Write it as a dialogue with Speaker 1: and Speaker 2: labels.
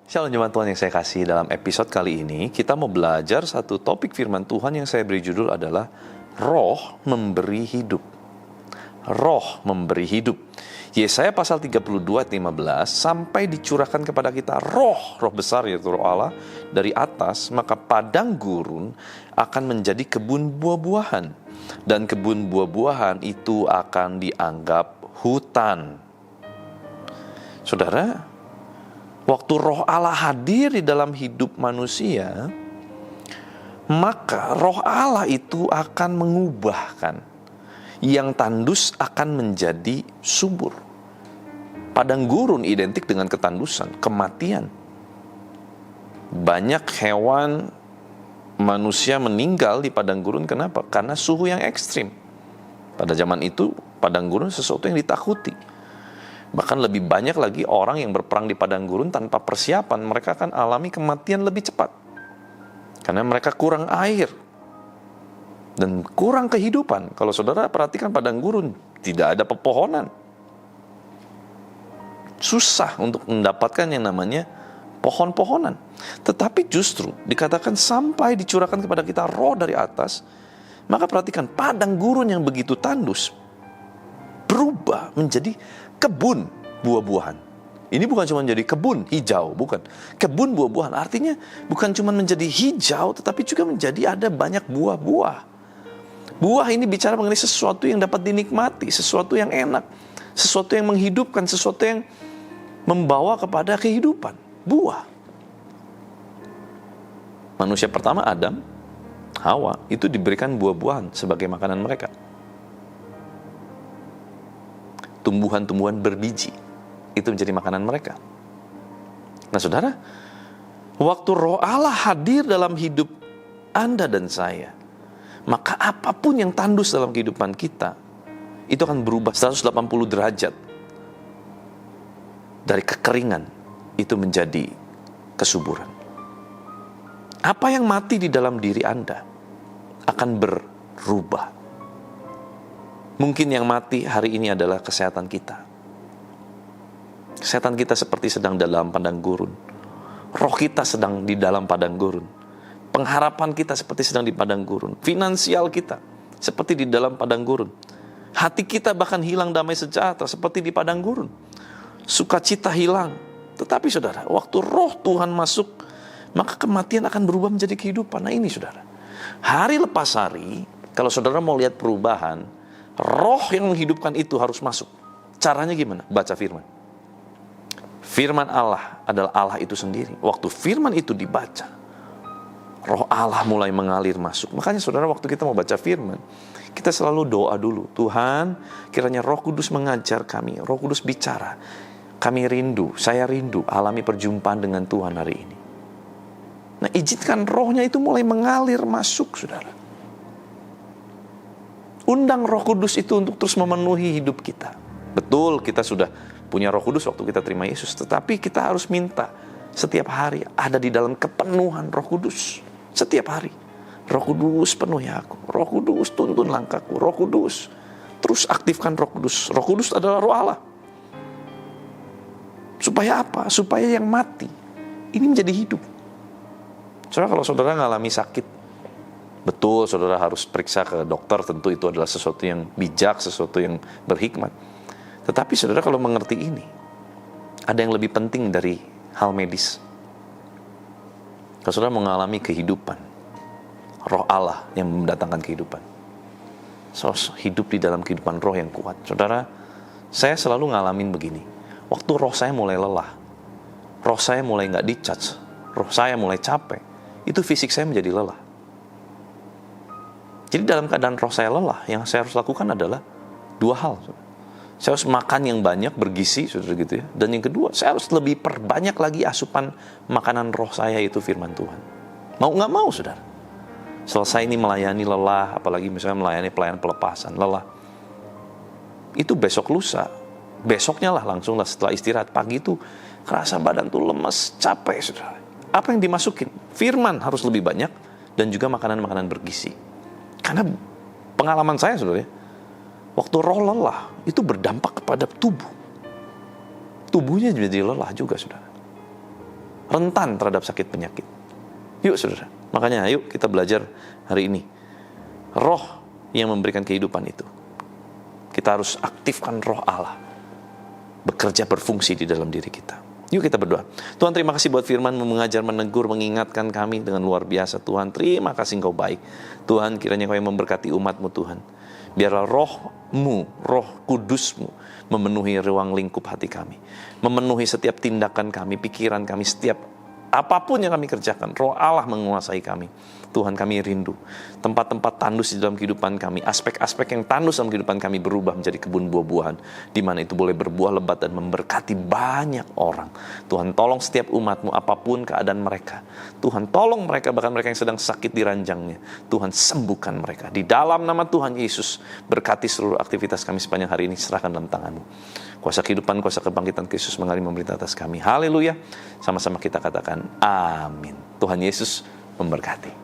Speaker 1: Shalom jemaat Tuhan yang saya kasih, dalam episode kali ini kita mau belajar satu topik firman Tuhan yang saya beri judul adalah Roh memberi hidup. Roh memberi hidup. Yesaya pasal 32 ayat 15, sampai dicurahkan kepada kita roh besar yaitu roh Allah dari atas, maka padang gurun akan menjadi kebun buah-buahan, dan kebun buah-buahan itu akan dianggap hutan. Saudara, waktu roh Allah hadir di dalam hidup manusia, maka roh Allah itu akan mengubahkan. Yang tandus akan menjadi subur. Padang gurun identik dengan ketandusan, kematian. Banyak hewan, manusia meninggal di padang gurun. Kenapa? Karena suhu yang ekstrim. Pada zaman itu, padang gurun sesuatu yang ditakuti. Bahkan lebih banyak lagi orang yang berperang di padang gurun tanpa persiapan, mereka akan alami kematian lebih cepat. Karena mereka kurang air dan kurang kehidupan. Kalau saudara perhatikan padang gurun, tidak ada pepohonan. Susah untuk mendapatkan yang namanya pohon-pohonan. Tetapi justru dikatakan sampai dicurahkan kepada kita roh dari atas, maka perhatikan padang gurun yang begitu tandus berubah menjadi kebun buah-buahan. Ini bukan cuma menjadi kebun hijau, bukan. Kebun buah-buahan artinya bukan cuma menjadi hijau, tetapi juga menjadi ada banyak buah-buah. Buah ini bicara mengenai sesuatu yang dapat dinikmati, sesuatu yang enak, sesuatu yang menghidupkan, sesuatu yang membawa kepada kehidupan. Buah. Manusia pertama Adam, Hawa, itu diberikan buah-buahan sebagai makanan mereka. Tumbuhan-tumbuhan berbiji, itu menjadi makanan mereka. Nah saudara, waktu roh Allah hadir dalam hidup Anda dan saya, maka apapun yang tandus dalam kehidupan kita, itu akan berubah 180 derajat. Dari kekeringan, itu menjadi kesuburan. Apa yang mati di dalam diri Anda akan berubah. Mungkin yang mati hari ini adalah kesehatan kita. Kesehatan kita seperti sedang dalam padang gurun. Roh kita sedang di dalam padang gurun. Pengharapan kita seperti sedang di padang gurun. Finansial kita seperti di dalam padang gurun. Hati kita bahkan hilang damai sejahtera seperti di padang gurun. Sukacita hilang. Tetapi saudara, waktu roh Tuhan masuk, maka kematian akan berubah menjadi kehidupan. Nah ini saudara, hari lepas hari, kalau saudara mau lihat perubahan, roh yang menghidupkan itu harus masuk. Caranya gimana? Baca firman. Firman Allah adalah Allah itu sendiri. Waktu firman itu dibaca, roh Allah mulai mengalir masuk. Makanya saudara, waktu kita mau baca firman, kita selalu doa dulu. Tuhan, kiranya Roh Kudus mengajar kami. Roh Kudus bicara. Kami rindu, saya rindu alami perjumpaan dengan Tuhan hari ini. Nah, izinkan rohnya itu mulai mengalir masuk, saudara. Undang Roh Kudus itu untuk terus memenuhi hidup kita. Betul, kita sudah punya Roh Kudus waktu kita terima Yesus. Tetapi kita harus minta setiap hari ada di dalam kepenuhan Roh Kudus. Setiap hari, Roh Kudus penuhi aku, Roh Kudus tuntun langkahku, Roh Kudus terus aktifkan Roh Kudus. Roh Kudus adalah Roh Allah. Supaya apa? Supaya yang mati ini menjadi hidup. Saudara, kalau saudara mengalami sakit, betul saudara harus periksa ke dokter. Tentu itu adalah sesuatu yang bijak, sesuatu yang berhikmat. Tetapi saudara kalau mengerti ini, ada yang lebih penting dari hal medis. Kalau saudara mengalami kehidupan, roh Allah yang mendatangkan kehidupan, hidup di dalam kehidupan roh yang kuat. Saudara, saya selalu ngalamin begini. Waktu roh saya mulai lelah, roh saya mulai gak di-charge, roh saya mulai capek, itu fisik saya menjadi lelah. Jadi dalam keadaan roh saya lelah, yang saya harus lakukan adalah dua hal. Saya harus makan yang banyak, bergizi, saudara gitu ya. Dan yang kedua, saya harus lebih perbanyak lagi asupan makanan roh saya, itu firman Tuhan. Mau nggak mau, saudara. Selesai ini melayani lelah, apalagi misalnya melayani pelayanan pelepasan, lelah. Itu besok lusa, besoknya lah langsung lah setelah istirahat. Pagi itu kerasa badan tuh lemes, capek, saudara. Apa yang dimasukin? Firman harus lebih banyak dan juga makanan-makanan bergizi. Karena Pengalaman saya, saudara, waktu roh lelah, itu berdampak kepada tubuh. Tubuhnya jadi lelah juga, saudara. Rentan terhadap sakit penyakit. Yuk, saudara. Makanya ayo kita belajar hari ini. Roh yang memberikan kehidupan itu. Kita harus aktifkan roh Allah. Bekerja, berfungsi di dalam diri kita. Yuk kita berdoa. Tuhan, terima kasih buat firman-Mu mengajar, menegur, mengingatkan kami dengan luar biasa. Tuhan, terima kasih Engkau baik. Tuhan, kiranya Kau yang memberkati umat-Mu, Tuhan. Biarlah roh-Mu, roh kudus-Mu memenuhi ruang lingkup hati kami. Memenuhi setiap tindakan kami, pikiran kami, setiap apapun yang kami kerjakan. Roh Allah menguasai kami. Tuhan, kami rindu tempat-tempat tandus di dalam kehidupan kami, aspek-aspek yang tandus dalam kehidupan kami berubah menjadi kebun buah-buahan, di mana itu boleh berbuah lebat dan memberkati banyak orang. Tuhan, tolong setiap umat-Mu apapun keadaan mereka. Tuhan, tolong mereka, bahkan mereka yang sedang sakit di ranjangnya. Tuhan, sembuhkan mereka. Di dalam nama Tuhan Yesus, berkati seluruh aktivitas kami sepanjang hari ini, serahkan dalam tangan-Mu. Kuasa kehidupan, kuasa kebangkitan Kristus mengalir memerintah atas kami. Haleluya. Sama-sama kita katakan amin. Tuhan Yesus memberkati.